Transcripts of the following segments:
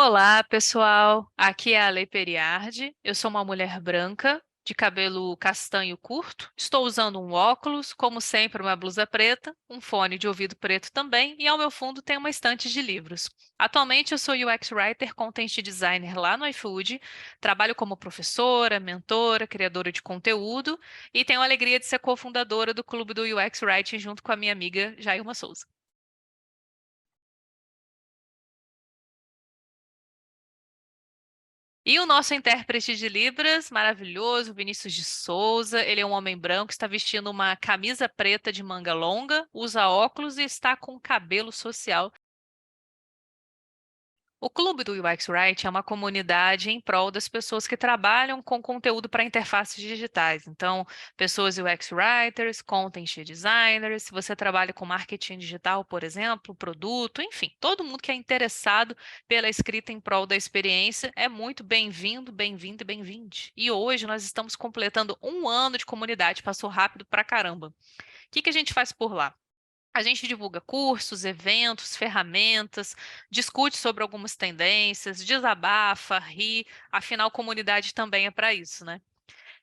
Olá, pessoal. Aqui é a Lei Periardi. Eu sou uma mulher branca, de cabelo castanho curto. Estou usando um óculos, como sempre, uma blusa preta, um fone de ouvido preto também, e ao meu fundo tem uma estante de livros. Atualmente eu sou UX Writer, Content Designer lá no iFood. Trabalho como professora, mentora, criadora de conteúdo e tenho a alegria de ser cofundadora do Clube do UX Writing junto com a minha amiga Jailma Souza. E o nosso intérprete de Libras, maravilhoso, Vinícius de Souza, ele é um homem branco, está vestindo uma camisa preta de manga longa, usa óculos e está com cabelo social. O Clube do UX Writing é uma comunidade em prol das pessoas que trabalham com conteúdo para interfaces digitais. Então, pessoas UX Writers, Content Designers, se você trabalha com marketing digital, por exemplo, produto, enfim, todo mundo que é interessado pela escrita em prol da experiência é muito bem-vindo, bem-vindo e bem-vinde. E hoje nós estamos completando um ano de comunidade, passou rápido pra caramba. O que que a gente faz por lá? A gente divulga cursos, eventos, ferramentas, discute sobre algumas tendências, desabafa, ri, afinal, comunidade também é para isso, né?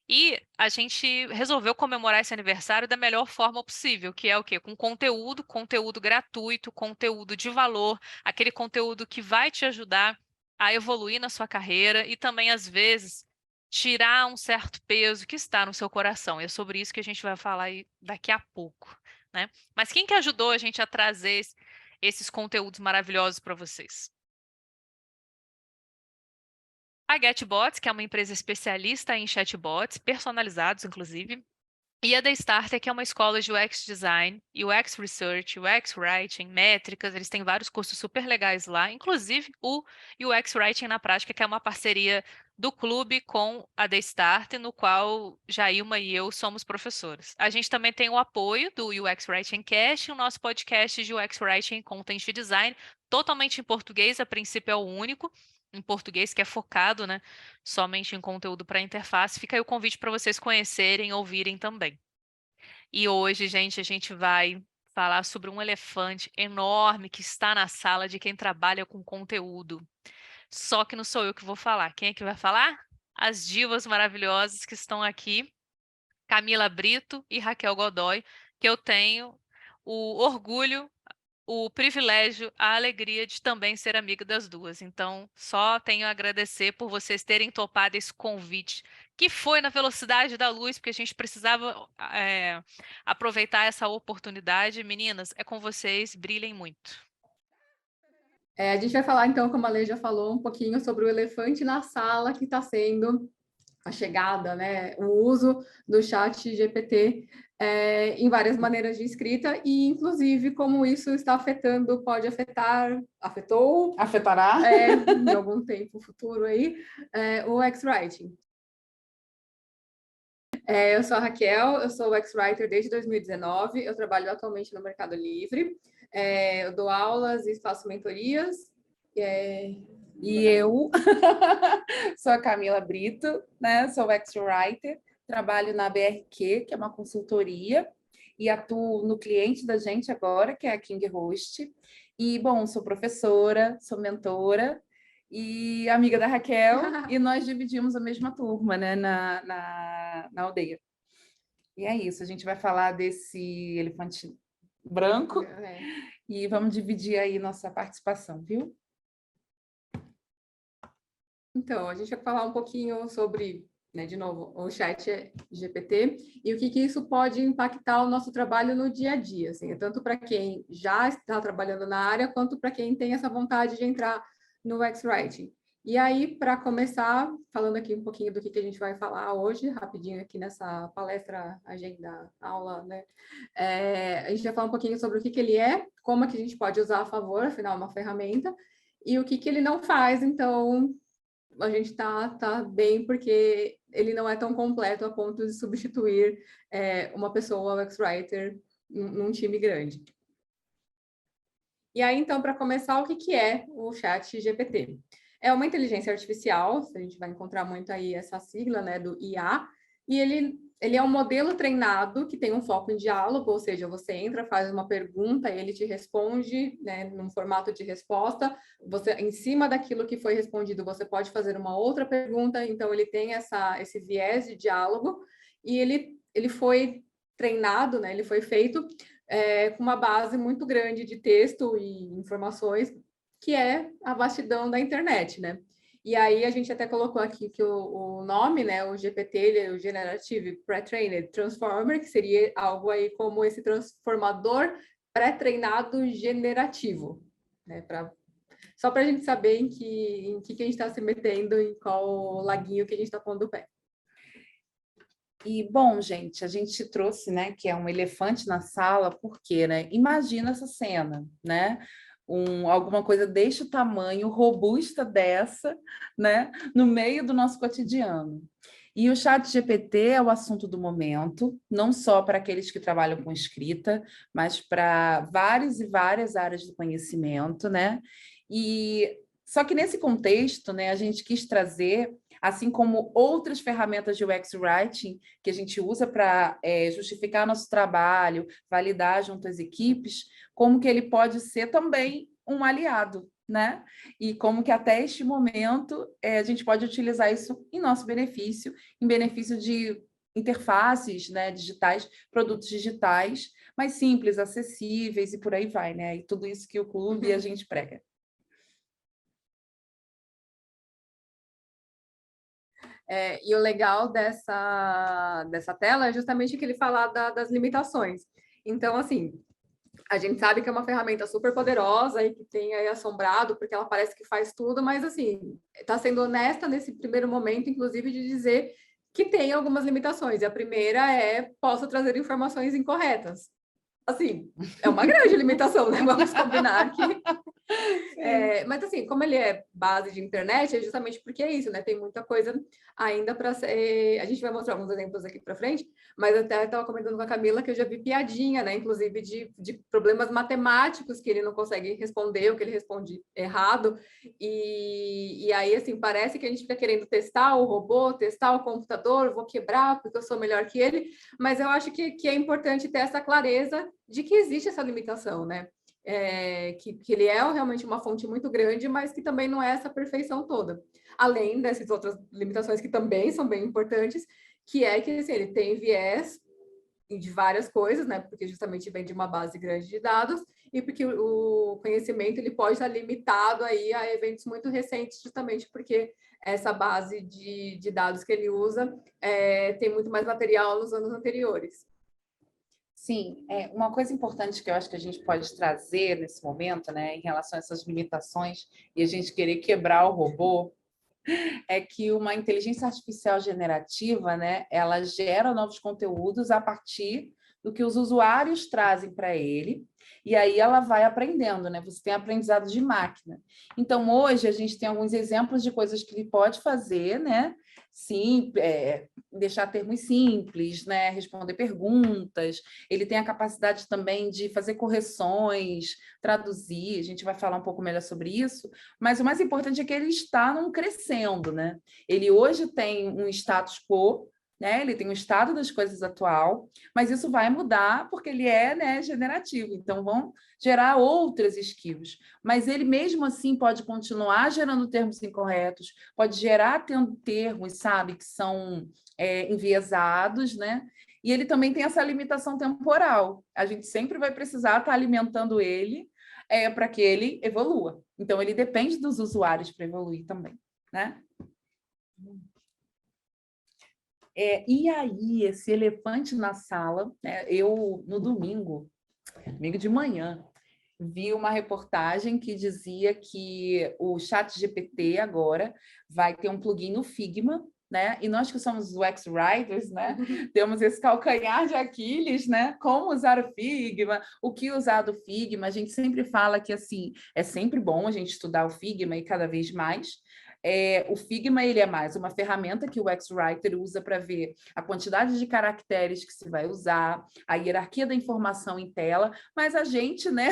E a gente resolveu comemorar esse aniversário da melhor forma possível, que é o quê? Com conteúdo, conteúdo gratuito, conteúdo de valor, aquele conteúdo que vai te ajudar a evoluir na sua carreira e também, às vezes, tirar um certo peso que está no seu coração. E é sobre isso que a gente vai falar aí daqui a pouco, né? Mas quem que ajudou a gente a trazer esses conteúdos maravilhosos para vocês? A Getbots, que é uma empresa especialista em chatbots, personalizados, inclusive, e a The Starter, que é uma escola de UX Design, UX Research, UX Writing, métricas, eles têm vários cursos super legais lá, inclusive o UX Writing na Prática, que é uma parceria do clube com a The Starter, no qual Jailma e eu somos professores. A gente também tem o apoio do UX Writing Cast, o nosso podcast de UX Writing e Content Design, totalmente em português, a princípio é o único em português que é focado, né, somente em conteúdo para interface. Fica aí o convite para vocês conhecerem, ouvirem também. E hoje, gente, a gente vai falar sobre um elefante enorme que está na sala de quem trabalha com conteúdo. Só que não sou eu que vou falar. Quem é que vai falar? As divas maravilhosas que estão aqui, Camila Brito e Raquel Godoy, que eu tenho o orgulho, o privilégio, a alegria de também ser amiga das duas. Então, só tenho a agradecer por vocês terem topado esse convite, que foi na velocidade da luz, porque a gente precisava aproveitar essa oportunidade. Meninas, é com vocês, brilhem muito. A gente vai falar, então, como a Lei já falou, um pouquinho sobre o elefante na sala que está sendo a chegada, né? O uso do chat GPT em várias maneiras de escrita e, inclusive, como isso está afetando, pode afetar, afetou, Afetará? Em algum tempo futuro aí, o X-Writing. Eu sou a Raquel, eu sou UX-Writer desde 2019, eu trabalho atualmente no Mercado Livre, eu dou aulas e faço mentorias. E eu sou a Camila Brito, né? Sou UX-Writer, trabalho na BRQ, que é uma consultoria, e atuo no cliente da gente agora, que é a King Host. E, bom, sou professora, sou mentora e amiga da Raquel, e nós dividimos a mesma turma, né, na aldeia. E é isso, a gente vai falar desse elefante branco e vamos dividir aí nossa participação, viu? Então, a gente vai falar um pouquinho sobre, né, de novo, o chat GPT e o que isso pode impactar o nosso trabalho no dia a dia, assim, tanto para quem já está trabalhando na área, quanto para quem tem essa vontade de entrar no X-Writing. E aí, para começar, falando aqui um pouquinho do que a gente vai falar hoje, rapidinho aqui nessa palestra, agenda, aula, né? A gente vai falar um pouquinho sobre o que ele é, como é que a gente pode usar a favor, afinal, é uma ferramenta, e o que ele não faz, então a gente tá bem porque ele não é tão completo a ponto de substituir uma pessoa, o X-Writer, num time grande. E aí, então, para começar, o que é o chat GPT? É uma inteligência artificial, a gente vai encontrar muito aí essa sigla, né, do IA, e ele ele é um modelo treinado que tem um foco em diálogo, ou seja, você entra, faz uma pergunta, ele te responde, né, num formato de resposta. Você, em cima daquilo que foi respondido, você pode fazer uma outra pergunta. Então, ele tem esse viés de diálogo e ele foi treinado, né, ele foi feito com uma base muito grande de texto e informações, que é a vastidão da internet, né? E aí a gente até colocou aqui que o nome, né, o GPT, ele é o Generative Pre-Trained Transformer, que seria algo aí como esse transformador pré-treinado generativo, né, só para a gente saber em que a gente está se metendo, em qual laguinho que a gente está pondo o pé. E, bom, gente, a gente trouxe, né, que é um elefante na sala, porque, né, imagina essa cena, né? Alguma coisa deste tamanho, robusta dessa, né, no meio do nosso cotidiano. E o ChatGPT é o assunto do momento, não só para aqueles que trabalham com escrita, mas para várias e várias áreas do conhecimento, né? E só que nesse contexto, né, a gente quis trazer, assim como outras ferramentas de UX Writing que a gente usa para justificar nosso trabalho, validar junto às equipes, como que ele pode ser também um aliado, né? E como que até este momento a gente pode utilizar isso em nosso benefício, em benefício de interfaces, né, digitais, produtos digitais, mais simples, acessíveis e por aí vai, né? E tudo isso que o clube e a gente prega. E o legal dessa tela é justamente que ele fala das limitações. Então, assim, a gente sabe que é uma ferramenta super poderosa e que tem aí assombrado, porque ela parece que faz tudo, mas, assim, está sendo honesta nesse primeiro momento, inclusive, de dizer que tem algumas limitações. E a primeira é, posso trazer informações incorretas. Assim, é uma grande limitação, né? Vamos combinar que... mas assim, como ele é base de internet, é justamente porque é isso, né? Tem muita coisa ainda para ser... A gente vai mostrar alguns exemplos aqui para frente, mas até estava comentando com a Camila que eu já vi piadinha, né? Inclusive de problemas matemáticos que ele não consegue responder, ou que ele responde errado. E aí, assim, parece que a gente fica querendo testar o robô, testar o computador, vou quebrar porque eu sou melhor que ele, mas eu acho que é importante ter essa clareza de que existe essa limitação, né? Que ele é realmente uma fonte muito grande, mas que também não é essa perfeição toda. Além dessas outras limitações que também são bem importantes, que é que assim, ele tem viés de várias coisas, né? Porque justamente vem de uma base grande de dados e porque o conhecimento ele pode estar limitado aí a eventos muito recentes, justamente porque essa base de dados que ele usa tem muito mais material nos anos anteriores. Sim, uma coisa importante que eu acho que a gente pode trazer nesse momento, né, em relação a essas limitações e a gente querer quebrar o robô, é que uma inteligência artificial generativa, né, ela gera novos conteúdos a partir do que os usuários trazem para ele, e aí ela vai aprendendo, né? Você tem aprendizado de máquina. Então, hoje, a gente tem alguns exemplos de coisas que ele pode fazer, né? Sim, deixar termos simples, né? Responder perguntas. Ele tem a capacidade também de fazer correções, traduzir. A gente vai falar um pouco melhor sobre isso. Mas o mais importante é que ele está crescendo, né? Ele hoje tem um status quo, né? Ele tem o estado das coisas atual, mas isso vai mudar porque ele é, né, generativo. Então, vão gerar outras skills. Mas ele, mesmo assim, pode continuar gerando termos incorretos, pode gerar termos, sabe, que são enviesados, né? E ele também tem essa limitação temporal. A gente sempre vai precisar estar alimentando ele para que ele evolua. Então, ele depende dos usuários para evoluir também, né? E aí, esse elefante na sala, né? Eu, no domingo de manhã, vi uma reportagem que dizia que o ChatGPT agora vai ter um plugin no Figma, né? E nós que somos UX Writers, né? Temos esse calcanhar de Aquiles, né? Como usar o Figma, o que usar do Figma. A gente sempre fala que, assim, é sempre bom a gente estudar o Figma e cada vez mais, O Figma ele é mais uma ferramenta que o UX Writer usa para ver a quantidade de caracteres que se vai usar, a hierarquia da informação em tela, mas a gente, né,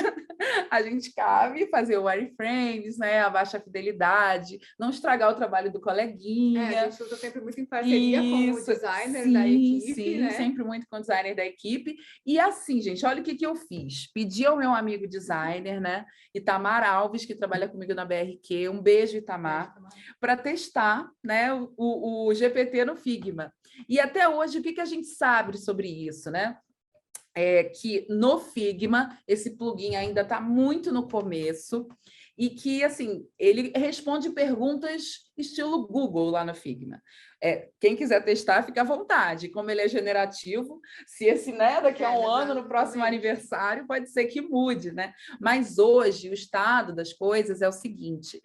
a gente cabe fazer o wireframes, né, a baixa fidelidade, não estragar o trabalho do coleguinha. A gente usa sempre muito em parceria com o designer da equipe, sim, né? Sempre muito com o designer da equipe. E assim, gente, olha o que eu fiz. Pedi ao meu amigo designer, né, Itamar Alves, que trabalha comigo na BRQ, um beijo, Itamar, para testar, né, o GPT no Figma. E até hoje, o que a gente sabe sobre isso, né? Que no Figma, esse plugin ainda está muito no começo e que, assim, ele responde perguntas estilo Google lá no Figma. Quem quiser testar, fica à vontade. Como ele é generativo, se esse, né, daqui a um ano, no próximo aniversário, pode ser que mude, né? Mas hoje, o estado das coisas é o seguinte,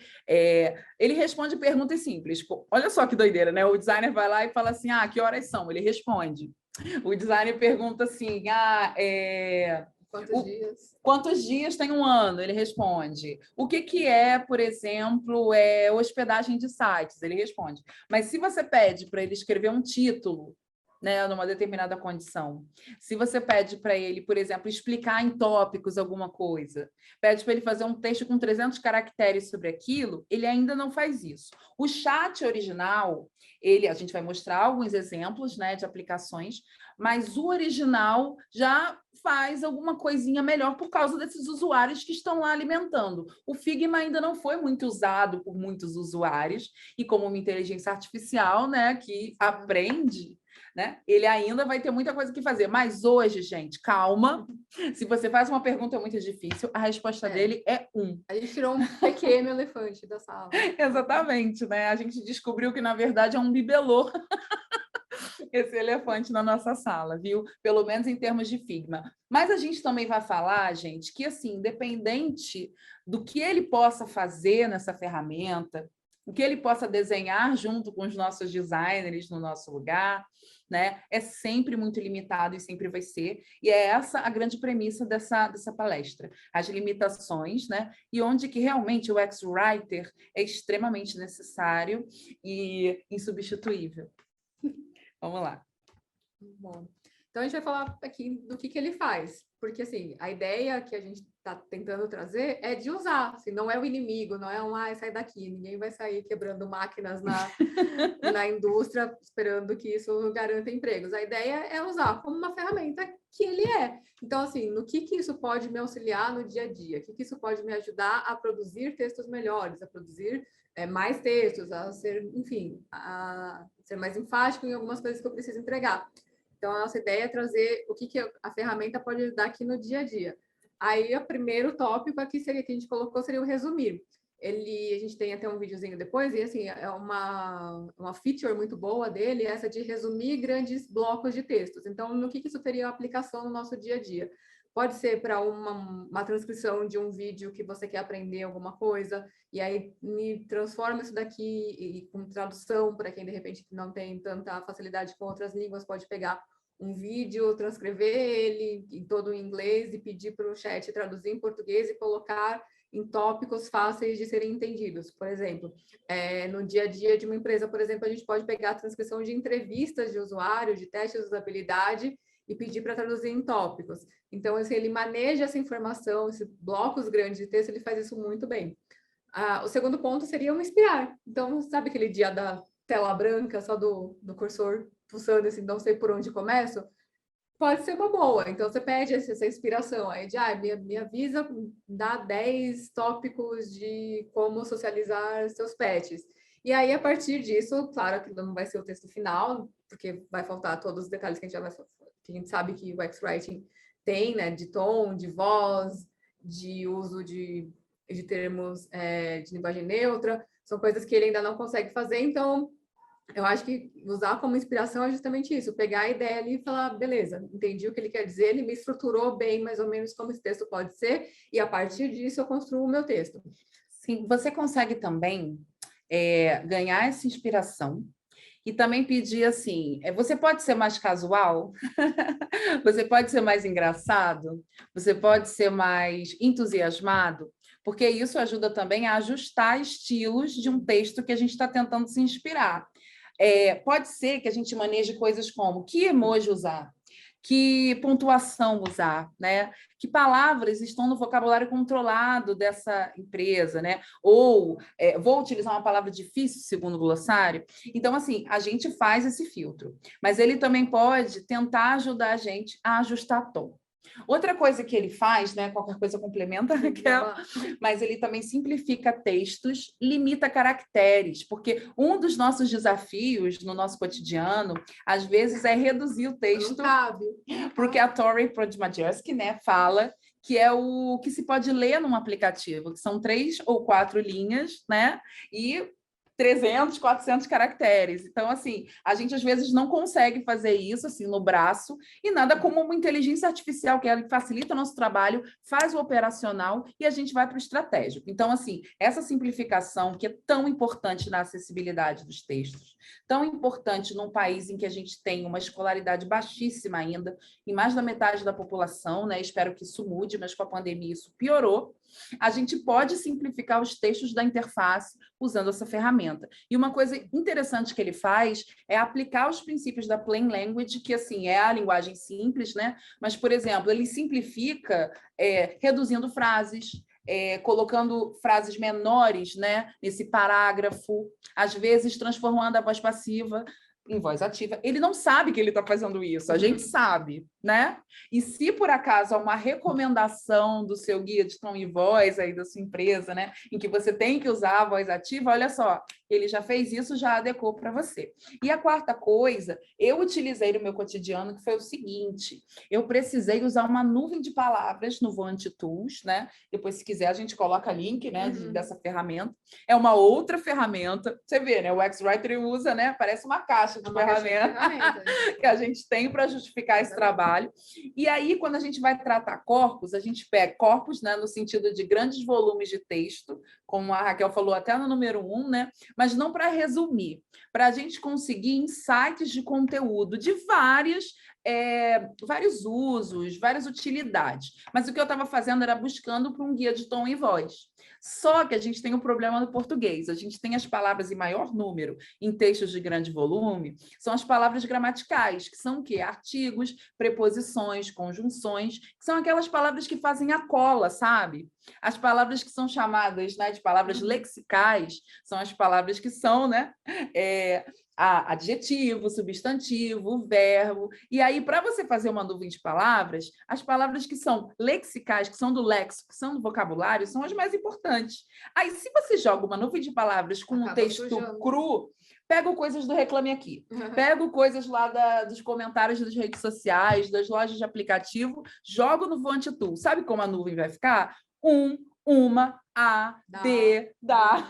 ele responde perguntas simples. Olha só que doideira, né? O designer vai lá e fala assim, que horas são? Ele responde. O designer pergunta assim, quantos dias tem um ano? Ele responde. O que é, por exemplo, hospedagem de sites? Ele responde. Mas se você pede para ele escrever um título, né, numa determinada condição, se você pede para ele, por exemplo, explicar em tópicos alguma coisa, pede para ele fazer um texto com 300 caracteres sobre aquilo, ele ainda não faz isso. O chat original, a gente vai mostrar alguns exemplos, né, de aplicações, mas o original já faz alguma coisinha melhor por causa desses usuários que estão lá alimentando. O Figma ainda não foi muito usado por muitos usuários, e como uma inteligência artificial, né, que aprende, né, ele ainda vai ter muita coisa que fazer. Mas hoje, gente, calma. Se você faz uma pergunta muito difícil, a resposta dele é 1. A gente tirou um pequeno elefante da sala. Exatamente, né? A gente descobriu que, na verdade, é um bibelô esse elefante na nossa sala, viu? Pelo menos em termos de Figma. Mas a gente também vai falar, gente, que, assim, independente do que ele possa fazer nessa ferramenta, o que ele possa desenhar junto com os nossos designers no nosso lugar, né? É sempre muito limitado e sempre vai ser. E é essa a grande premissa dessa palestra. As limitações, né? E onde que realmente o UX Writer é extremamente necessário e insubstituível. Vamos lá. Bom, então a gente vai falar aqui do que ele faz, porque assim, a ideia que a gente está tentando trazer é de usar, assim, não é o inimigo, não é sai daqui, ninguém vai sair quebrando máquinas na indústria esperando que isso garanta empregos. A ideia é usar como uma ferramenta que ele é. Então, assim, no que isso pode me auxiliar no dia a dia? O que isso pode me ajudar a produzir textos melhores, a produzir mais textos, a ser, enfim, a ser mais enfático em algumas coisas que eu preciso entregar. Então, a nossa ideia é trazer o que a ferramenta pode ajudar aqui no dia a dia. Aí, o primeiro tópico aqui seria, que a gente colocou seria o resumir. A gente tem até um videozinho depois, e assim, é uma feature muito boa dele, essa de resumir grandes blocos de textos. Então, no que isso teria aplicação no nosso dia a dia? Pode ser para uma transcrição de um vídeo que você quer aprender alguma coisa, e aí me transforma isso daqui e com tradução, para quem de repente não tem tanta facilidade com outras línguas, pode pegar um vídeo, transcrever ele em todo em inglês e pedir para o chat traduzir em português e colocar em tópicos fáceis de serem entendidos. Por exemplo, no dia a dia de uma empresa, por exemplo, a gente pode pegar a transcrição de entrevistas de usuário, de testes de usabilidade, e pedir para traduzir em tópicos. Então, assim, ele maneja essa informação, esses blocos grandes de texto, ele faz isso muito bem. O segundo ponto seria o inspirar. Então, sabe aquele dia da tela branca, só do cursor pulsando, assim, não sei por onde começo? Pode ser uma boa. Então, você pede essa inspiração. Aí, me avisa, dá 10 tópicos de como socializar seus pets. E aí, a partir disso, claro que não vai ser o texto final, porque vai faltar todos os detalhes que a gente sabe que o X-Writing tem, né? De tom, de voz, de uso de termos de linguagem neutra. São coisas que ele ainda não consegue fazer, então eu acho que usar como inspiração é justamente isso, pegar a ideia ali e falar, beleza, entendi o que ele quer dizer, ele me estruturou bem, mais ou menos, como esse texto pode ser, e a partir disso eu construo o meu texto. Sim, você consegue também ganhar essa inspiração e também pedir assim, você pode ser mais casual, você pode ser mais engraçado, você pode ser mais entusiasmado, porque isso ajuda também a ajustar estilos de um texto que a gente está tentando se inspirar. Pode ser que a gente maneje coisas como que emoji usar, que pontuação usar, né? Que palavras estão no vocabulário controlado dessa empresa, né? Ou vou utilizar uma palavra difícil segundo o glossário. Então, assim, a gente faz esse filtro, mas ele também pode tentar ajudar a gente a ajustar tom. Outra coisa que ele faz, né? Qualquer coisa complementa, Raquel, mas ele também simplifica textos, limita caracteres, porque um dos nossos desafios no nosso cotidiano, às vezes, é reduzir o texto, porque a Tori Podmajersky, né, fala que é o que se pode ler num aplicativo, que são 3 ou 4 linhas, né? E 300, 400 caracteres. Então, assim, a gente às vezes não consegue fazer isso assim no braço, e nada como uma inteligência artificial que ela facilita o nosso trabalho, faz o operacional e a gente vai para o estratégico. Então, assim, essa simplificação que é tão importante na acessibilidade dos textos, tão importante num país em que a gente tem uma escolaridade baixíssima ainda, em mais da metade da população, né? Espero que isso mude, mas com a pandemia isso piorou. A gente pode simplificar os textos da interface usando essa ferramenta. E uma coisa interessante que ele faz é aplicar os princípios da Plain Language, que assim é a linguagem simples, né? Mas, por exemplo, ele simplifica reduzindo frases, colocando frases menores, né, nesse parágrafo, às vezes transformando a voz passiva em voz ativa. Ele não sabe que ele está fazendo isso, a gente sabe, né? E se por acaso há uma recomendação do seu guia de tom e voz aí da sua empresa, né, em que você tem que usar a voz ativa, olha só, ele já fez isso, já adequou para você. E a quarta coisa, eu utilizei no meu cotidiano, que foi o seguinte, eu precisei usar uma nuvem de palavras no Voante Tools, né? Depois, se quiser, a gente coloca link, né, dessa ferramenta. É uma outra ferramenta, você vê, né? O X-Writer usa, né? Parece uma caixa de ferramenta que a gente tem para justificar esse trabalho. E aí, quando a gente vai tratar corpos, a gente pega corpos, né, no sentido de grandes volumes de texto, como a Raquel falou até no número 1, né? Mas não para resumir, para a gente conseguir insights de conteúdo de vários usos, várias utilidades. Mas o que eu estava fazendo era buscando para um guia de tom e voz. Só que a gente tem um problema no português. A gente tem as palavras em maior número em textos de grande volume, são as palavras gramaticais, que são o quê? Artigos, preposições, conjunções, que são aquelas palavras que fazem a cola, sabe? As palavras que são chamadas, né, de palavras lexicais, são as palavras que são, né, adjetivo, substantivo, verbo. E aí, para você fazer uma nuvem de palavras, as palavras que são lexicais, que são do léxico, que são do vocabulário, são as mais importantes. Aí, se você joga uma nuvem de palavras com um texto cru, pego coisas do Reclame Aqui, pego coisas lá dos comentários das redes sociais, das lojas de aplicativo, jogo no Voante Tool. Sabe como a nuvem vai ficar? Uma, dá,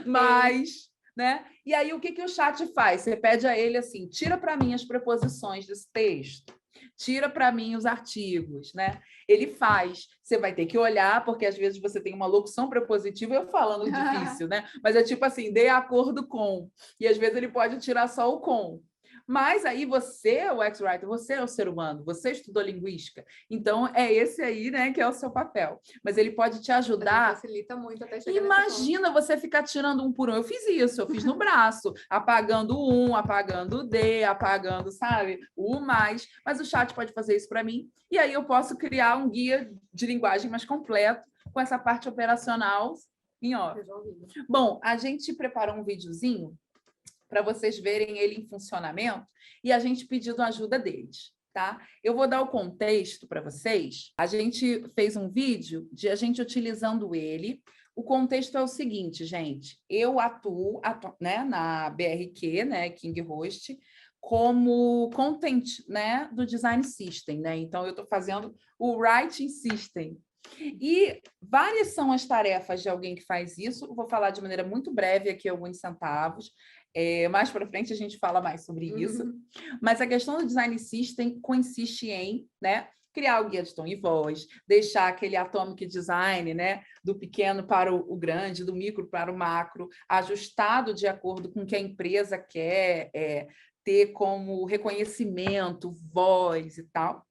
mais, né? E aí, o que o chat faz? Você pede a ele assim, tira para mim as preposições desse texto, tira para mim os artigos, né? Ele faz. Você vai ter que olhar, porque às vezes você tem uma locução prepositiva, eu falando difícil, né? Mas é tipo assim, de acordo com. E às vezes ele pode tirar só o com. Mas aí você, o X-Writer, você é o ser humano, você estudou linguística, então é esse aí, né, que é o seu papel. Mas ele pode te ajudar. Facilita muito até chegar. Imagina você ficar tirando um por um. Eu fiz isso, eu fiz no braço, apagando um, apagando o D, apagando, sabe, o mais. Mas o chat pode fazer isso para mim, e aí eu posso criar um guia de linguagem mais completo com essa parte operacional em off. Bom, a gente preparou um videozinho para vocês verem ele em funcionamento e a gente pedindo a ajuda deles, tá? Eu vou dar o contexto para vocês. A gente fez um vídeo de a gente utilizando ele. O contexto é o seguinte, gente. Eu atuo né, na BRQ, né, King Host, como content, né, do Design System, né? Então, eu estou fazendo o Writing System. E várias são as tarefas de alguém que faz isso. Eu vou falar de maneira muito breve aqui alguns centavos. Mais para frente a gente fala mais sobre isso. Mas a questão do Design System consiste em, né, criar o guia de tom e voz, deixar aquele atomic design, né, do pequeno para o grande, do micro para o macro, ajustado de acordo com o que a empresa quer ter como reconhecimento, voz e tal.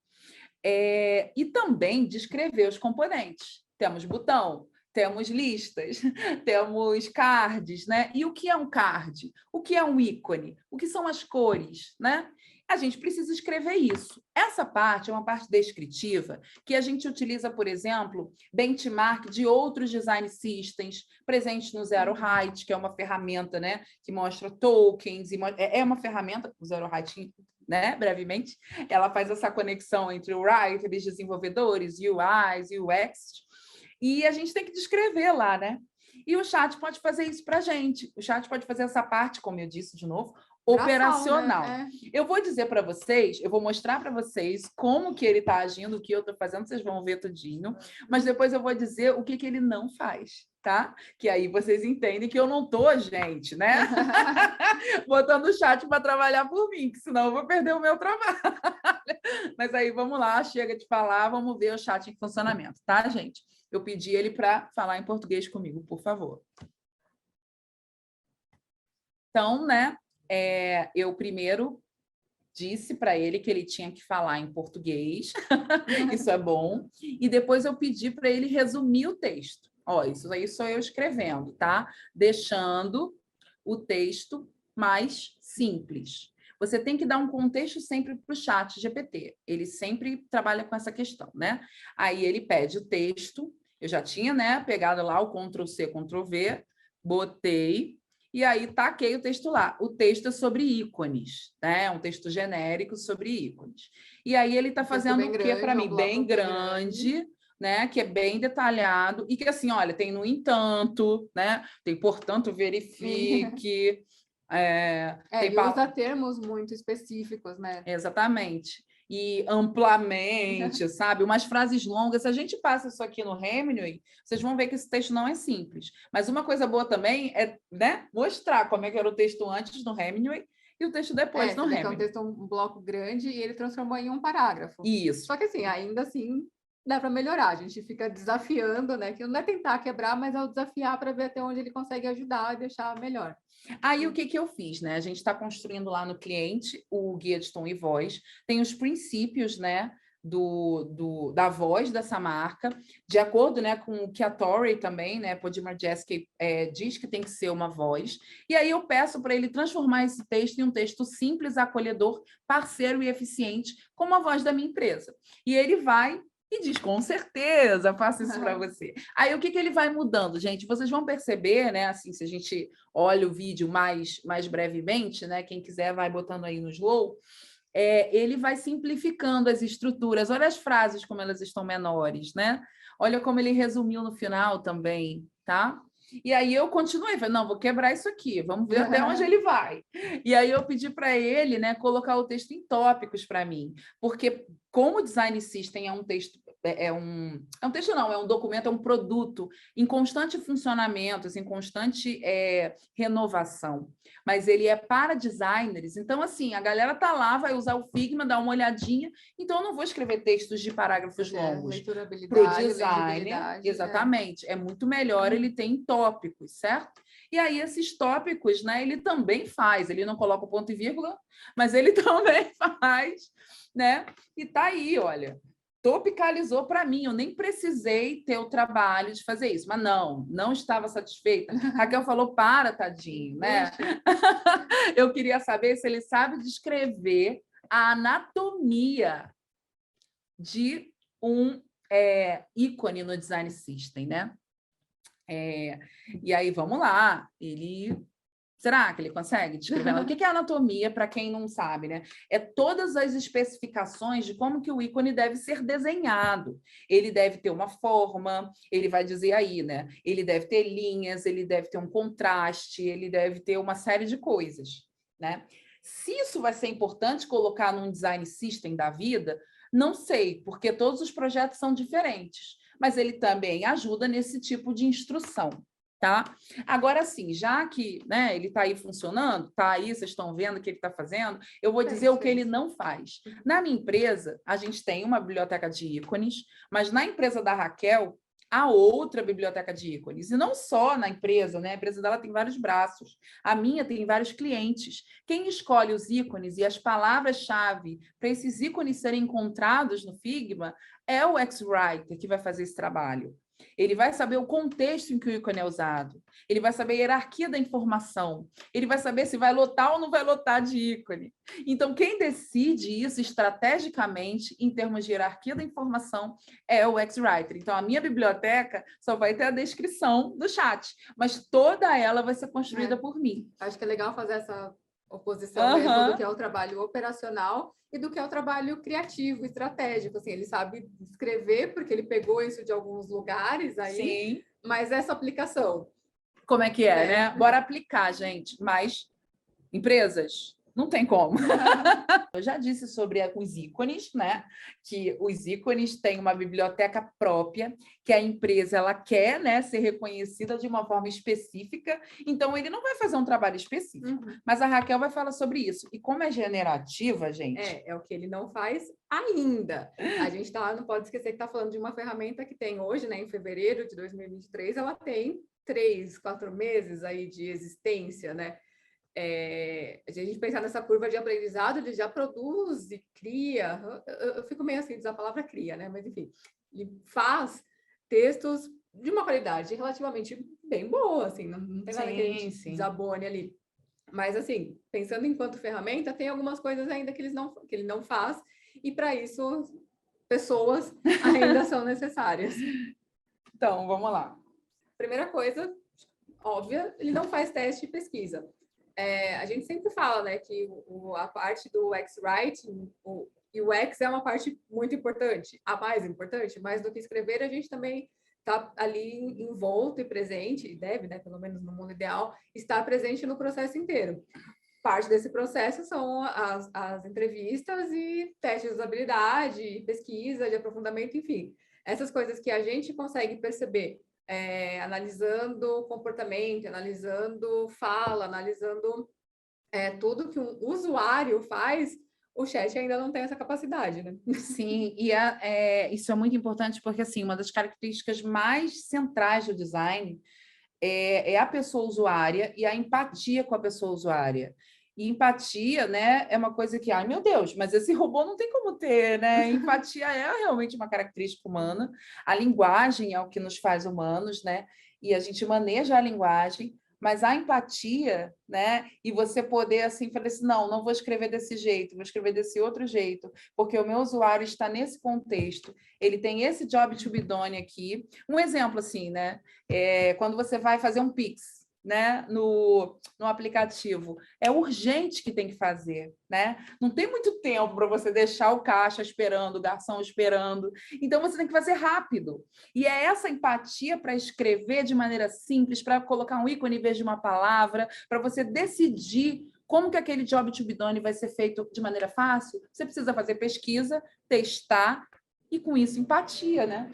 E também descrever os componentes. Temos botão, temos listas, temos cards, né? E o que é um card? O que é um ícone? O que são as cores, né? A gente precisa escrever isso. Essa parte é uma parte descritiva que a gente utiliza, por exemplo, benchmark de outros design systems presentes no Zero Height, que é uma ferramenta, né, que mostra tokens, é uma ferramenta, o Zero Height, né, brevemente, ela faz essa conexão entre o writers, desenvolvedores, UIs, UX, e a gente tem que descrever lá, né? E o chat pode fazer isso para a gente. O chat pode fazer essa parte, como eu disse de novo, operacional. Né? Eu vou dizer para vocês, eu vou mostrar para vocês como que ele está agindo, o que eu estou fazendo, vocês vão ver tudinho, mas depois eu vou dizer o que ele não faz, tá? Que aí vocês entendem que eu não tô, gente, né? Botando o chat para trabalhar por mim, que senão eu vou perder o meu trabalho. Mas aí vamos lá, chega de falar, vamos ver o chat em funcionamento, tá, gente? Eu pedi ele para falar em português comigo, por favor. Então, né, eu primeiro disse para ele que ele tinha que falar em português, isso é bom, e depois eu pedi para ele resumir o texto. Ó, isso aí sou eu escrevendo, tá? Deixando o texto mais simples. Você tem que dar um contexto sempre para o chat GPT. Ele sempre trabalha com essa questão, né? Aí ele pede o texto. Eu já tinha, né, pegado lá o Ctrl+C, Ctrl+V, botei, e aí taquei o texto lá. O texto é sobre ícones, né? É um texto genérico sobre ícones. E aí ele está fazendo o quê para mim? Bem grande, né? Que é bem detalhado, e que assim, olha, tem no entanto, né? Tem, portanto, verifique. Ele usa termos muito específicos, né? Exatamente. E amplamente, sabe? Umas frases longas. Se a gente passa isso aqui no Hemingway, vocês vão ver que esse texto não é simples. Mas uma coisa boa também é, né, mostrar como é que era o texto antes no Hemingway e o texto depois no Hemingway. É um texto, um bloco grande, e ele transformou em um parágrafo. Isso. Só que assim, ainda assim, dá para melhorar. A gente fica desafiando, né? Que não é tentar quebrar, mas é o desafiar para ver até onde ele consegue ajudar e deixar melhor. Aí, o que eu fiz, né? A gente está construindo lá no cliente o guia de tom e voz, tem os princípios, né, da voz dessa marca, de acordo, né, com o que a Tori também, né, Podimar-Jesky, diz que tem que ser uma voz. E aí eu peço para ele transformar esse texto em um texto simples, acolhedor, parceiro e eficiente, como a voz da minha empresa. E ele vai e diz, com certeza, faço isso para você. Aí, o que ele vai mudando, gente? Vocês vão perceber, né? Assim, se a gente olha o vídeo mais brevemente, né? Quem quiser vai botando aí no slow. Ele vai simplificando as estruturas. Olha as frases como elas estão menores, né? Olha como ele resumiu no final também, tá? E aí eu continuei, falei, não, vou quebrar isso aqui, vamos ver até onde ele vai. E aí eu pedi para ele, né, colocar o texto em tópicos para mim, porque como o Design System é um texto, é um documento, é um produto em constante funcionamento, em constante renovação, mas ele é para designers, então assim, a galera tá lá, vai usar o Figma, dá uma olhadinha, então eu não vou escrever textos de parágrafos longos para o designer, exatamente, é muito melhor ele ter em tópicos, certo? E aí esses tópicos, né, ele também faz, ele não coloca o ponto e vírgula, mas ele também faz, né? E tá aí, olha, topicalizou para mim, eu nem precisei ter o trabalho de fazer isso, mas não estava satisfeita. Raquel falou, para, tadinho, né? Eu queria saber se ele sabe descrever a anatomia de um ícone no Design System, né? E aí, vamos lá, será que ele consegue descrever? O que é anatomia, para quem não sabe, né? É todas as especificações de como que o ícone deve ser desenhado. Ele deve ter uma forma, ele vai dizer aí, né? Ele deve ter linhas, ele deve ter um contraste, ele deve ter uma série de coisas, né? Se isso vai ser importante colocar num design system da vida, não sei, porque todos os projetos são diferentes, mas ele também ajuda nesse tipo de instrução. Tá? Agora, sim, já que, né, ele está aí funcionando, está aí, vocês estão vendo o que ele está fazendo, eu vou dizer o que ele não faz. Na minha empresa, a gente tem uma biblioteca de ícones, mas na empresa da Raquel, há outra biblioteca de ícones. E não só na empresa, né? A empresa dela tem vários braços. A minha tem vários clientes. Quem escolhe os ícones e as palavras-chave para esses ícones serem encontrados no Figma é o UX Writer que vai fazer esse trabalho. Ele vai saber o contexto em que o ícone é usado. Ele vai saber a hierarquia da informação. Ele vai saber se vai lotar ou não vai lotar de ícone. Então, quem decide isso estrategicamente, em termos de hierarquia da informação, é o UX-Writer. Então, a minha biblioteca só vai ter a descrição do chat, mas toda ela vai ser construída por mim. Acho que é legal fazer essa oposição mesmo do que é o trabalho operacional e do que é o trabalho criativo, estratégico. Assim, ele sabe escrever, porque ele pegou isso de alguns lugares aí, Sim. mas essa aplicação. Como é que é, né? Bora aplicar, gente. Mas, empresas, não tem como. Eu já disse sobre os ícones, né? Que os ícones têm uma biblioteca própria, que a empresa ela quer, né, ser reconhecida de uma forma específica, então ele não vai fazer um trabalho específico. Mas a Raquel vai falar sobre isso. E como é generativa, gente? É o que ele não faz ainda. A gente não pode esquecer que está falando de uma ferramenta que tem hoje, né? Em fevereiro de 2023, ela tem 3, 4 meses aí de existência, né? A gente pensar nessa curva de aprendizado, ele já produz e cria, eu fico meio assim, diz a palavra cria, né? Mas enfim, ele faz textos de uma qualidade relativamente bem boa, assim, não tem nada que a gente desabone ali. Mas assim, pensando enquanto ferramenta, tem algumas coisas ainda que ele não faz, e para isso pessoas ainda são necessárias. Então, vamos lá. Primeira coisa, óbvia, ele não faz teste e pesquisa. A gente sempre fala, né, que a parte do UX-Writing, o UX é uma parte muito importante, a mais importante, mais do que escrever, a gente também está ali envolto e presente, e deve, né, pelo menos no mundo ideal, estar presente no processo inteiro. Parte desse processo são as entrevistas e testes de usabilidade, pesquisa, de aprofundamento, enfim. Essas coisas que a gente consegue perceber analisando comportamento, analisando fala, analisando tudo que um usuário faz, o chat ainda não tem essa capacidade, né? Sim, e isso é muito importante porque, assim, uma das características mais centrais do design é a pessoa usuária e a empatia com a pessoa usuária. E empatia, né, é uma coisa que, ai meu Deus, mas esse robô não tem como ter, né? Empatia é realmente uma característica humana. A linguagem é o que nos faz humanos, né? E a gente maneja a linguagem, mas a empatia, né? E você poder, assim, falar assim, não vou escrever desse jeito, vou escrever desse outro jeito, porque o meu usuário está nesse contexto, ele tem esse job to be done aqui. Um exemplo, assim, né? Quando você vai fazer um Pix, né, no aplicativo, é urgente que tem que fazer, né? Não tem muito tempo para você deixar o caixa esperando, o garçom esperando. Então, você tem que fazer rápido. E é essa empatia para escrever de maneira simples, para colocar um ícone em vez de uma palavra, para você decidir como que aquele job to be done vai ser feito de maneira fácil. Você precisa fazer pesquisa, testar e, com isso, empatia, né?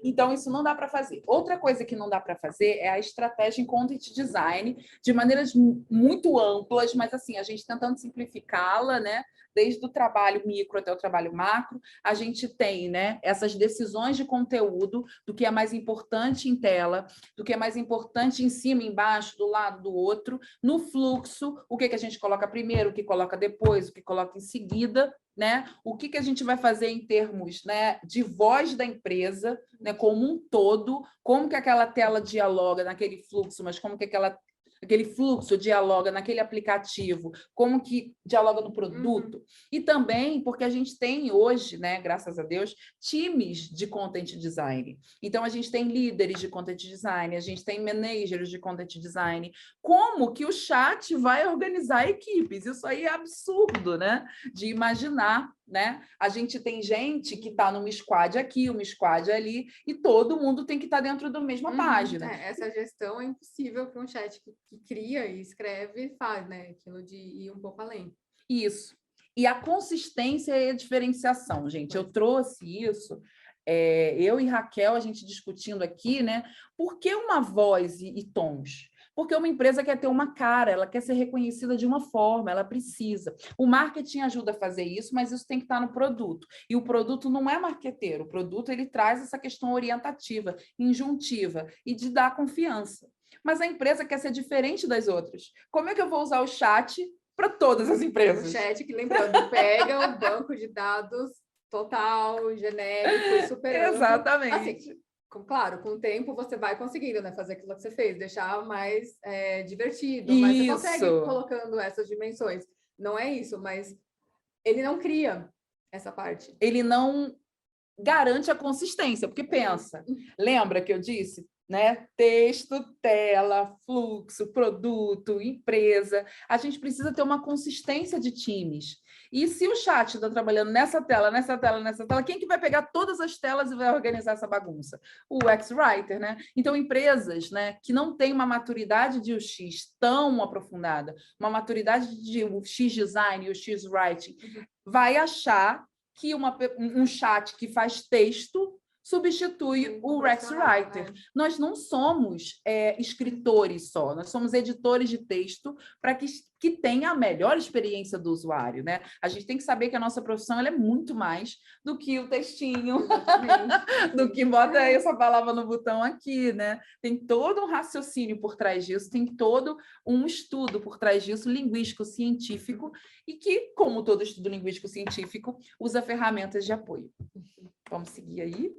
Então, isso não dá para fazer. Outra coisa que não dá para fazer é a estratégia em content design, de maneiras muito amplas, mas assim, a gente tentando simplificá-la, né? Desde o trabalho micro até o trabalho macro, a gente tem, né, essas decisões de conteúdo, do que é mais importante em tela, do que é mais importante em cima, embaixo, do lado do outro, no fluxo, o que a gente coloca primeiro, o que coloca depois, o que coloca em seguida, né? O que a gente vai fazer em termos, né, de voz da empresa, né, como um todo, como que aquela tela dialoga naquele fluxo, mas como que aquele fluxo dialoga naquele aplicativo, como que dialoga no produto. E também porque a gente tem hoje, né, graças a Deus, times de content design. Então, a gente tem líderes de content design, a gente tem managers de content design. Como que o chat vai organizar equipes? Isso aí é absurdo, né? De imaginar, né? A gente tem gente que está numa squad aqui, uma squad ali, e todo mundo tem que estar dentro da mesma página. Essa gestão é impossível para um chat que cria e escreve faz, né? Aquilo de ir um pouco além. Isso. E a consistência e a diferenciação, gente. Eu trouxe isso, eu e Raquel, a gente discutindo aqui, né? Por que uma voz e tons? Porque uma empresa quer ter uma cara, ela quer ser reconhecida de uma forma, ela precisa. O marketing ajuda a fazer isso, mas isso tem que estar no produto. E o produto não é marqueteiro, o produto ele traz essa questão orientativa, injuntiva e de dar confiança. Mas a empresa quer ser diferente das outras. Como é que eu vou usar o chat para todas as empresas? O chat, que lembrando, pega o banco de dados total, genérico, super amplo. Exatamente. Assim, Claro, com o tempo você vai conseguindo, né, fazer aquilo que você fez, deixar mais divertido, mas você consegue colocando essas dimensões. Não é isso, mas ele não cria essa parte. Ele não garante a consistência, porque pensa, lembra que eu disse? Né? Texto, tela, fluxo, produto, empresa. A gente precisa ter uma consistência de times. E se o chat está trabalhando nessa tela, nessa tela, nessa tela, quem que vai pegar todas as telas e vai organizar essa bagunça? O UX-Writer, né? Então, empresas, né, que não têm uma maturidade de UX tão aprofundada, uma maturidade de UX Design e UX Writing, vai achar que um chat que faz texto substitui o UX Writer. Nós não somos escritores só, nós somos editores de texto para que tenha a melhor experiência do usuário, né? A gente tem que saber que a nossa profissão ela é muito mais do que o textinho, do que bota essa palavra no botão aqui, né? Tem todo um raciocínio por trás disso, tem todo um estudo por trás disso, linguístico, científico, e que, como todo estudo linguístico científico, usa ferramentas de apoio. Vamos seguir aí?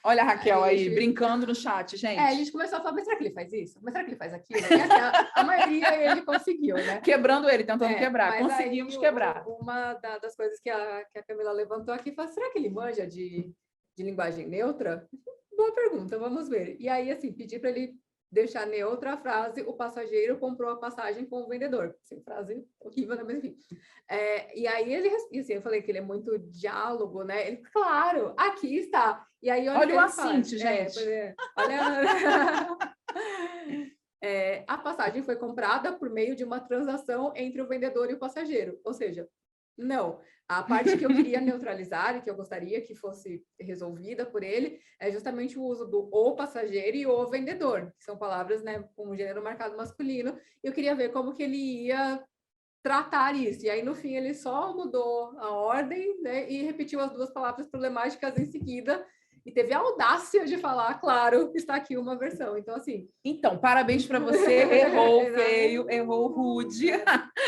Olha a Raquel aí, brincando no chat, gente. A gente começou a falar, mas será que ele faz isso? Mas será que ele faz aquilo? A maioria ele conseguiu, né? Quebrando ele, tentando quebrar. Conseguimos quebrar. Uma das coisas que a Camila levantou aqui foi, será que ele manja de linguagem neutra? Boa pergunta, vamos ver. E aí, assim, pedi para ele deixar neutra a frase, o passageiro comprou a passagem com o vendedor. Assim, frase horrível, né? Mas enfim. E aí ele, assim, eu falei que ele é muito diálogo, né? Ele, claro, aqui está. E aí, olha o assinte, gente. Olha... a passagem foi comprada por meio de uma transação entre o vendedor e o passageiro. Ou seja, não. A parte que eu queria neutralizar e que eu gostaria que fosse resolvida por ele é justamente o uso do o passageiro e o vendedor, que são palavras, né, com gênero marcado masculino. E eu queria ver como que ele ia tratar isso. E aí, no fim, ele só mudou a ordem, né, e repetiu as duas palavras problemáticas em seguida. E teve a audácia de falar, claro, está aqui uma versão. Então, assim... Então, parabéns para você. Errou feio, errou rude,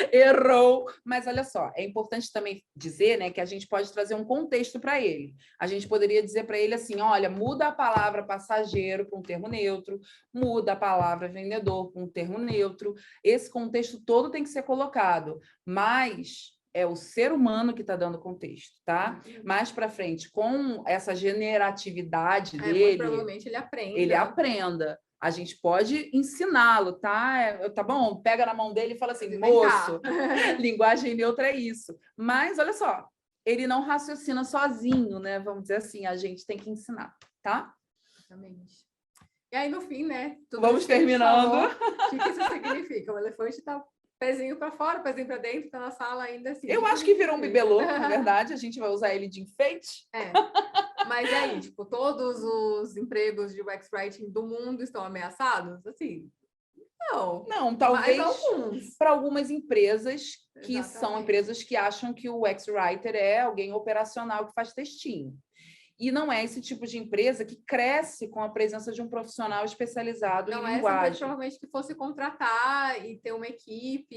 errou. Mas, olha só, é importante também dizer, né, que a gente pode trazer um contexto para ele. A gente poderia dizer para ele assim, olha, muda a palavra passageiro para um termo neutro, muda a palavra vendedor para um termo neutro. Esse contexto todo tem que ser colocado. Mas... é o ser humano que está dando contexto, tá? Mais para frente, com essa generatividade dele... provavelmente ele aprende. Ele aprenda. A gente pode ensiná-lo, tá? Tá bom? Pega na mão dele e fala assim, moço, linguagem neutra é isso. Mas, olha só, ele não raciocina sozinho, né? Vamos dizer assim, a gente tem que ensinar, tá? Exatamente. E aí, no fim, né? Vamos terminando. O que isso significa? O elefante está... pezinho para fora, pezinho para dentro, está na sala ainda assim. Eu acho que virou um bibelô, na verdade, a gente vai usar ele de enfeite. Mas aí, tipo, todos os empregos de UX Writing do mundo estão ameaçados? Assim, não. Não, talvez para algumas empresas que Exatamente. são empresas que acham que o UX Writer é alguém operacional que faz textinho. E não é esse tipo de empresa que cresce com a presença de um profissional especializado em linguagem. Não é essa empresa, provavelmente, que fosse contratar e ter uma equipe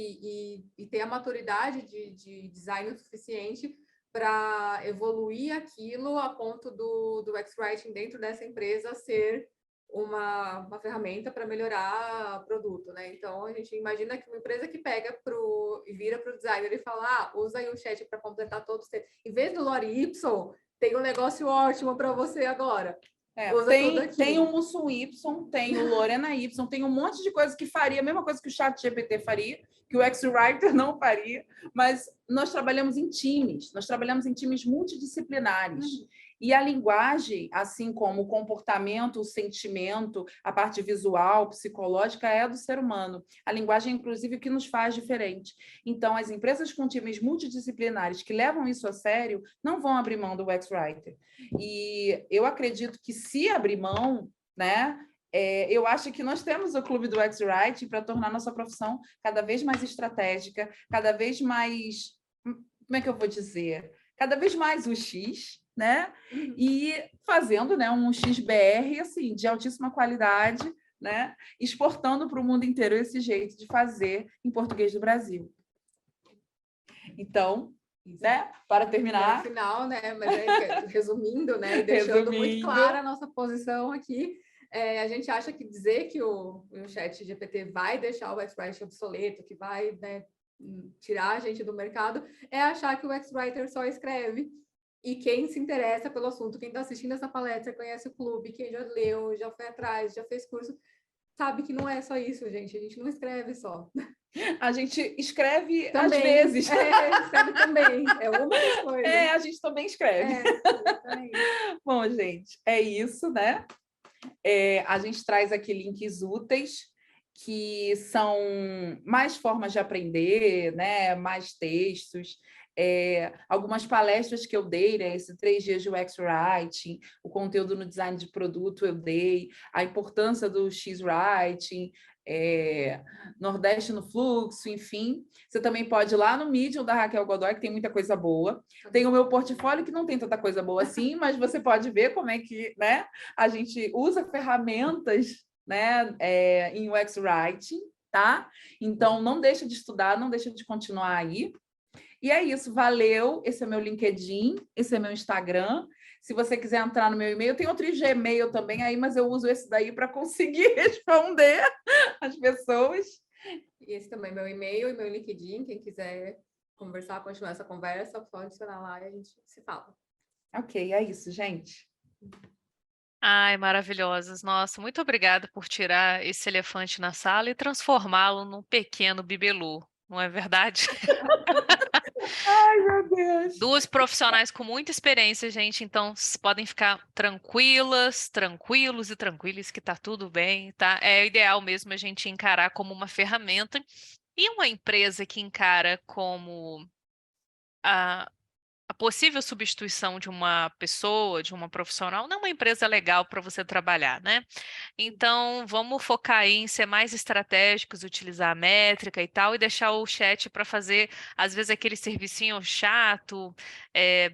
e ter a maturidade de design suficiente para evoluir aquilo a ponto do UX Writing dentro dessa empresa ser uma ferramenta para melhorar o produto, né? Então, a gente imagina que uma empresa que pega e vira para o designer e fala, usa aí o chat para completar todos os textos. Em vez do Lore Ipsum, tem um negócio ótimo para você agora. Tem o Mussum Y, tem o Lorena Y, tem um monte de coisa que faria, a mesma coisa que o Chat GPT faria, que o UX-Writer não faria, mas nós trabalhamos em times multidisciplinares. E a linguagem, assim como o comportamento, o sentimento, a parte visual, psicológica, é do ser humano. A linguagem, inclusive, é o que nos faz diferente. Então, as empresas com times multidisciplinares que levam isso a sério não vão abrir mão do UX-Writer. E eu acredito que se abrir mão, né, eu acho que nós temos o Clube do UX-Writing para tornar nossa profissão cada vez mais estratégica, cada vez mais... Como é que eu vou dizer? Cada vez mais UX, né? E fazendo, né, um XBR assim, de altíssima qualidade, né? Exportando para o mundo inteiro esse jeito de fazer em português do Brasil. Então, né? Para terminar. No final, né? Mas resumindo, né? E deixando muito clara a nossa posição aqui. A gente acha que dizer que o chat GPT vai deixar o UX-Writer obsoleto, que vai, né, tirar a gente do mercado, é achar que o UX-Writer só escreve. E quem se interessa pelo assunto, quem está assistindo essa palestra, conhece o clube, quem já leu, já foi atrás, já fez curso, sabe que não é só isso, gente. A gente não escreve só. A gente escreve também, às vezes. Escreve também. É uma das coisas. A gente também escreve. Bom, gente, é isso, né? A gente traz aqui links úteis, que são mais formas de aprender, né? Mais textos. Algumas palestras que eu dei, né? Esses 3 dias de UX Writing, o conteúdo no design de produto eu dei, a importância do X Writing, Nordeste no fluxo, enfim. Você também pode ir lá no Medium da Raquel Godoy, que tem muita coisa boa. Tem o meu portfólio, que não tem tanta coisa boa assim, mas você pode ver como é que, né, a gente usa ferramentas, né, em UX Writing, tá? Então, não deixa de estudar, não deixa de continuar aí. E é isso, valeu. Esse é meu LinkedIn, esse é meu Instagram. Se você quiser entrar no meu e-mail, tem outro Gmail também aí, mas eu uso esse daí para conseguir responder as pessoas. E esse também é meu e-mail e meu LinkedIn. Quem quiser conversar, continuar essa conversa, pode adicionar lá e a gente se fala. Ok, é isso, gente. Ai, maravilhosas. Nossa, muito obrigada por tirar esse elefante na sala e transformá-lo num pequeno bibelô, não é verdade? Ai, meu Deus. 2 profissionais com muita experiência, gente, então podem ficar tranquilas, tranquilos e tranquilas que tá tudo bem, tá? É ideal mesmo a gente encarar como uma ferramenta e uma empresa que encara como a possível substituição de uma pessoa, de uma profissional, não é uma empresa legal para você trabalhar, né? Então, vamos focar aí em ser mais estratégicos, utilizar a métrica e tal, e deixar o chat para fazer, às vezes, aquele servicinho chato,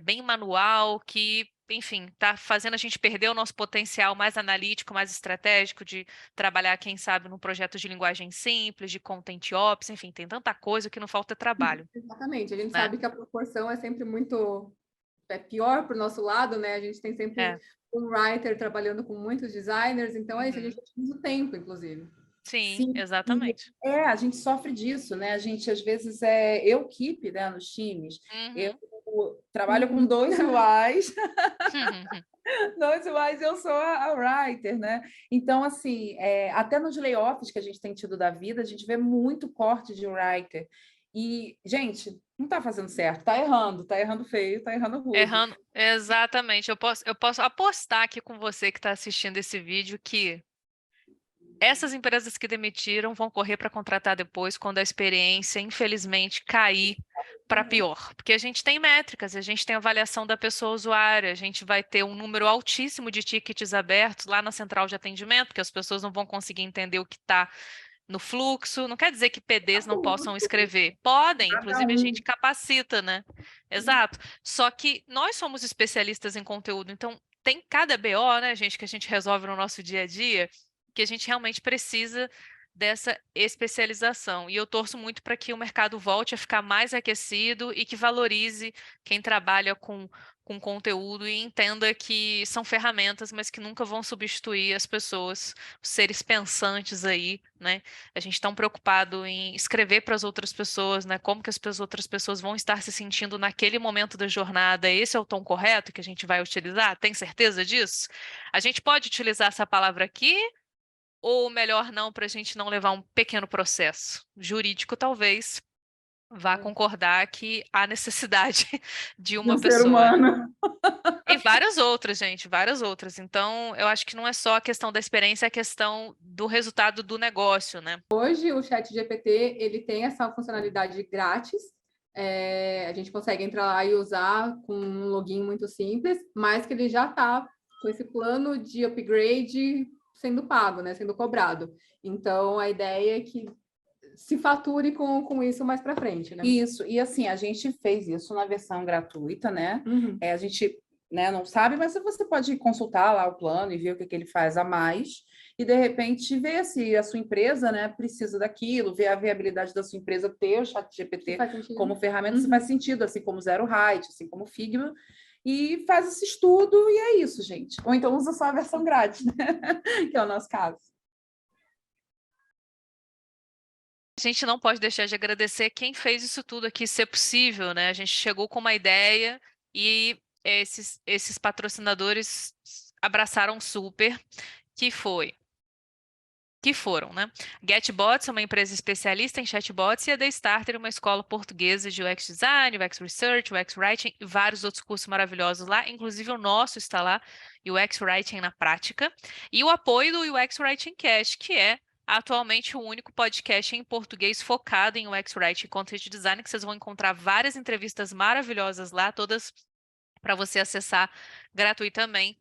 bem manual, que, enfim, tá fazendo a gente perder o nosso potencial mais analítico, mais estratégico de trabalhar, quem sabe, num projeto de linguagem simples, de content ops, enfim, tem tanta coisa que não falta trabalho. Exatamente, a gente Né? sabe que a proporção é sempre muito pior para o nosso lado, né? A gente tem sempre um writer trabalhando com muitos designers, então é isso, a gente utiliza o tempo, inclusive. Sim, exatamente. A gente sofre disso, né? A gente, às vezes, eu keep, né, nos times. Eu trabalho com 2 UIs. 2 UIs, eu sou a writer, né? Então, assim, até nos layoffs que a gente tem tido da vida, a gente vê muito corte de writer. E, gente, não está fazendo certo, tá errando feio, tá errando rude. Errando, exatamente. Eu posso apostar aqui com você que está assistindo esse vídeo que essas empresas que demitiram vão correr para contratar depois, quando a experiência, infelizmente, cair para pior. Porque a gente tem métricas, a gente tem avaliação da pessoa usuária, a gente vai ter um número altíssimo de tickets abertos lá na central de atendimento, porque as pessoas não vão conseguir entender o que está no fluxo. Não quer dizer que PDs não possam escrever. Podem, inclusive a gente capacita, né? Exato. Só que nós somos especialistas em conteúdo, então tem cada BO, né, gente, que a gente resolve no nosso dia a dia, que a gente realmente precisa dessa especialização. E eu torço muito para que o mercado volte a ficar mais aquecido e que valorize quem trabalha com conteúdo e entenda que são ferramentas, mas que nunca vão substituir as pessoas, os seres pensantes aí, né? A gente está tão preocupado em escrever para as outras pessoas, né? Como que as outras pessoas vão estar se sentindo naquele momento da jornada. Esse é o tom correto que a gente vai utilizar? Tem certeza disso? A gente pode utilizar essa palavra aqui, ou melhor não, para a gente não levar um pequeno processo jurídico, talvez vá concordar que há necessidade de uma pessoa. Ser humano. E várias outras, gente, várias outras. Então, eu acho que não é só a questão da experiência, é a questão do resultado do negócio, né? Hoje, o ChatGPT, ele tem essa funcionalidade grátis. A gente consegue entrar lá e usar com um login muito simples, mas que ele já está com esse plano de upgrade sendo pago, né? Sendo cobrado. Então, a ideia é que se fature com isso mais para frente, né? Isso, e assim, a gente fez isso na versão gratuita, né? A gente né, não sabe, mas você pode consultar lá o plano e ver o que ele faz a mais, e de repente ver se a sua empresa, né, precisa daquilo, ver a viabilidade da sua empresa ter o ChatGPT como ferramenta, se faz sentido, assim como Zero Height, assim como Figma, e faz esse estudo e é isso, gente. Ou então usa só a versão grátis, né? Que é o nosso caso. A gente não pode deixar de agradecer quem fez isso tudo aqui ser possível, né? A gente chegou com uma ideia e esses patrocinadores abraçaram super, que foram, né? GetBots é uma empresa especialista em chatbots e a The Starter é uma escola portuguesa de UX Design, UX Research, UX Writing e vários outros cursos maravilhosos lá, inclusive o nosso está lá, UX Writing na prática, e o apoio do UX Writing Cast, que é atualmente o único podcast em português focado em UX Writing e Content Design, que vocês vão encontrar várias entrevistas maravilhosas lá, todas para você acessar gratuitamente.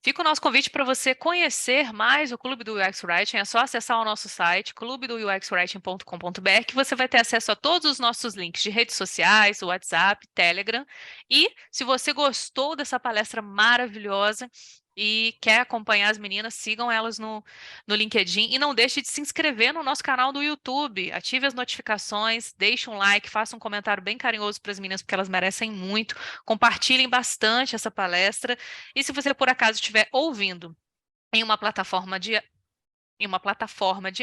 Fica o nosso convite para você conhecer mais o Clube do UX Writing. É só acessar o nosso site, clubedoUXWriting.com.br, que você vai ter acesso a todos os nossos links de redes sociais, WhatsApp, Telegram. E se você gostou dessa palestra maravilhosa e quer acompanhar as meninas, sigam elas no LinkedIn e não deixe de se inscrever no nosso canal do YouTube. Ative as notificações, deixe um like, faça um comentário bem carinhoso para as meninas, porque elas merecem muito. Compartilhem bastante essa palestra. E se você, por acaso, estiver ouvindo em uma plataforma de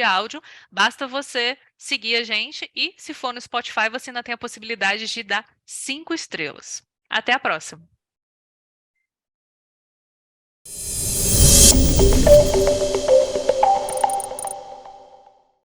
áudio, basta você seguir a gente e, se for no Spotify, você ainda tem a possibilidade de dar 5 estrelas. Até a próxima!